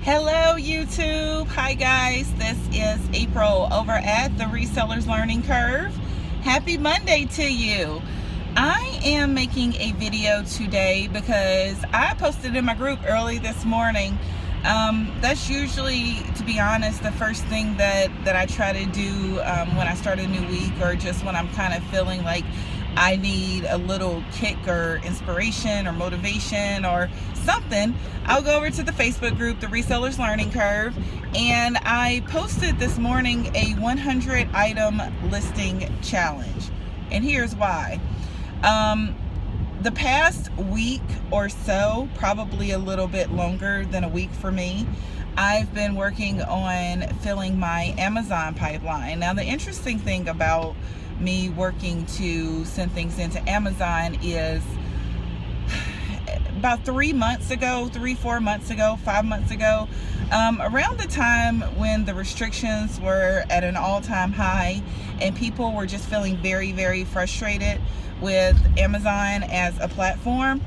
Hello YouTube. Hi guys, this is April over at the Resellers Learning Curve. Happy Monday to you. I am making a video today because I posted in my group early this morning. That's usually, to be honest, the first thing that I try to do when I start a new week, or just when I'm kind of feeling like I need a little kick or inspiration or motivation or something. I'll go over to the Facebook group, the Resellers Learning Curve, and I posted this morning a 100 item listing challenge. And here's why. The past week or so, probably a little bit longer than a week for me, I've been working on filling my Amazon pipeline. Now, the interesting thing about me working to send things into Amazon is about 3 months ago, 4 months ago, 5 months ago, around the time when the restrictions were at an all-time high and people were just feeling very, very frustrated with Amazon as a platform.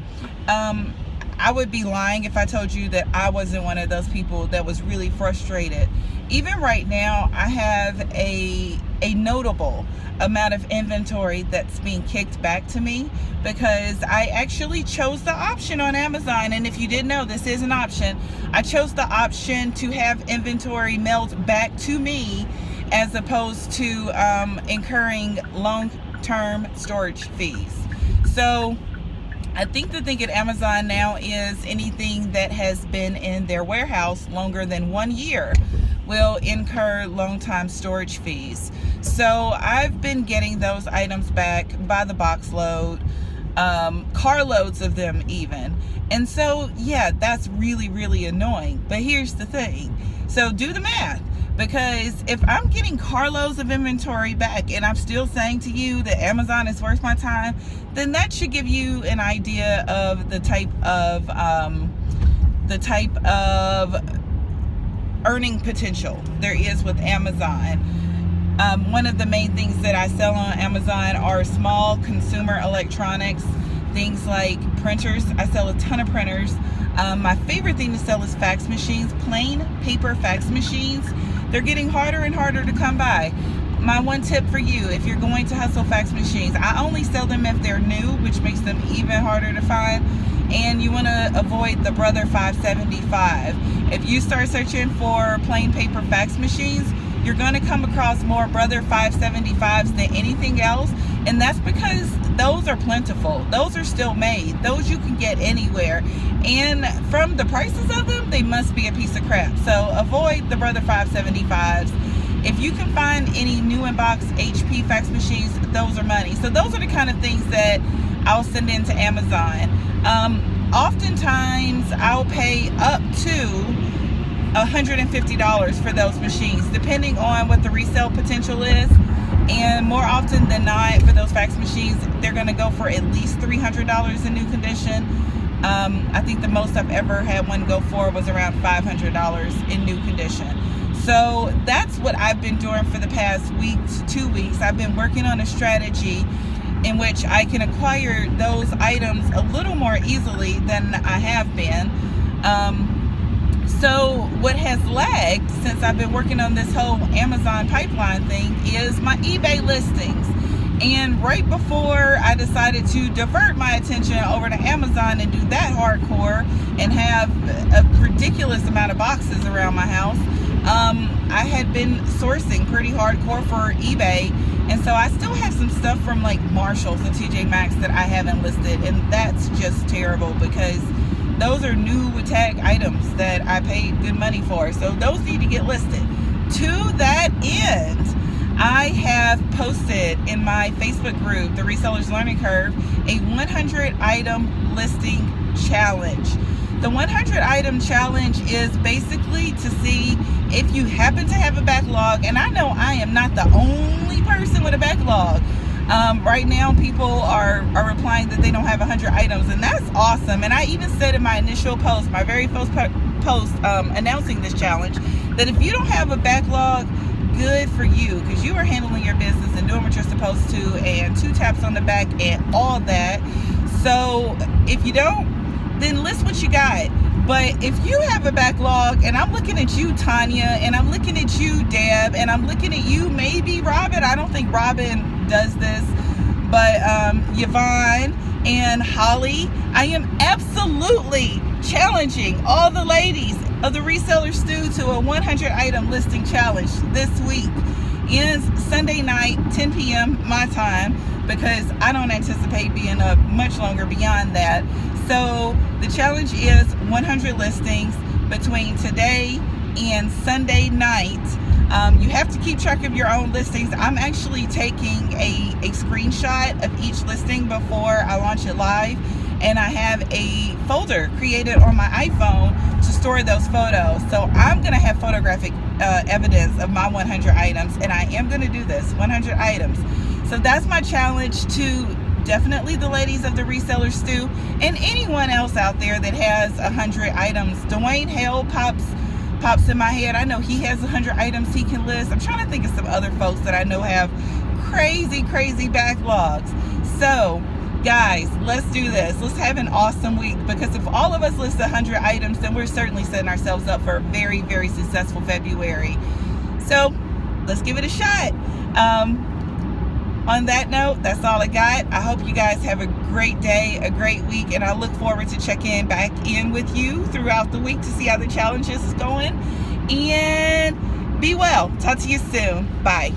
I would be lying if I told you that I wasn't one of those people that was really frustrated. Even right now, I have a notable amount of inventory that's being kicked back to me because I actually chose the option on Amazon. And if you didn't know, this is an option. I chose the option to have inventory mailed back to me as opposed to incurring long-term storage fees. So I think the thing at Amazon now is anything that has been in their warehouse longer than 1 year will incur long-time storage fees. So I've been getting those items back by the box load, carloads of them even. And so, yeah, that's really, really annoying. But here's the thing. So do the math. Because if I'm getting carloads of inventory back and I'm still saying to you that Amazon is worth my time, then that should give you an idea of the type of earning potential there is with Amazon. One of the main things that I sell on Amazon are small consumer electronics, things like printers. I sell a ton of printers. My favorite thing to sell is fax machines, plain paper fax machines. They're getting harder and harder to come by. My one tip for you, if you're going to hustle fax machines, I only sell them if they're new, which makes them even harder to find. And you want to avoid the Brother 575. If you start searching for plain paper fax machines, you're going to come across more Brother 575s than anything else. And that's because those are plentiful. Those are still made. Those you can get anywhere. And from the prices of them, they must be a piece of crap. So avoid the Brother 575s. If you can find any new in-box HP fax machines, those are money. So those are the kind of things that I'll send into Amazon. Oftentimes, I'll pay up to $150 for those machines, depending on what the resale potential is. And more often than not, for those fax machines, they're going to go for at least $300 in new condition. I think the most I've ever had one go for was around $500 in new condition. So that's what I've been doing for the past week to 2 weeks. I've been working on a strategy in which I can acquire those items a little more easily than I have been. So what has lagged since I've been working on this whole Amazon pipeline thing is my eBay listings. And right before I decided to divert my attention over to Amazon and do that hardcore and have a ridiculous amount of boxes around my house, I had been sourcing pretty hardcore for eBay. And so I still have some stuff from like Marshalls and TJ Maxx that I haven't listed. And that's just terrible because those are new tag items that I paid good money for. So those need to get listed. To that end, I have posted in my Facebook group, the Resellers Learning Curve, a 100 item listing challenge. The 100 item challenge is basically to see if you happen to have a backlog. And I know I am not the only person with a backlog. Right now, people are replying that they don't have 100 items, and that's awesome. And I even said in my initial post, my very first post announcing this challenge, that if you don't have a backlog, good for you, because you are handling your business and doing what you're supposed to, and 2 taps on the back and all that. So if you don't, then list what you got. But if you have a backlog, and I'm looking at you, Tanya, and I'm looking at you, Deb, and I'm looking at you, maybe Robin. I don't think Robin does this, but Yvonne and Holly, I am absolutely challenging all the ladies of the Reseller Stew to a 100 item listing challenge this week. Ends Sunday night, 10 p.m. my time, because I don't anticipate being up much longer beyond that. So the challenge is 100 listings between today and Sunday night. You have to keep track of your own listings. I'm actually taking a screenshot of each listing before I launch it live, and I have a folder created on my iPhone to store those photos. So I'm gonna have photographic evidence of my 100 items, and I am gonna do this 100 items. So that's my challenge to definitely the ladies of the Reseller Stew, and anyone else out there that has 100 items. Dwayne Hale pops in my head. I know he has 100 items he can list. I'm trying to think of some other folks that I know have crazy backlogs. So guys, let's do this. Let's have an awesome week, because if all of us list 100 items, then we're certainly setting ourselves up for a very successful February. So let's give it a shot. On that note, that's all I got. I hope you guys have a great day, a great week, and I look forward to checking back in with you throughout the week to see how the challenges is going. And be well. Talk to you soon. Bye.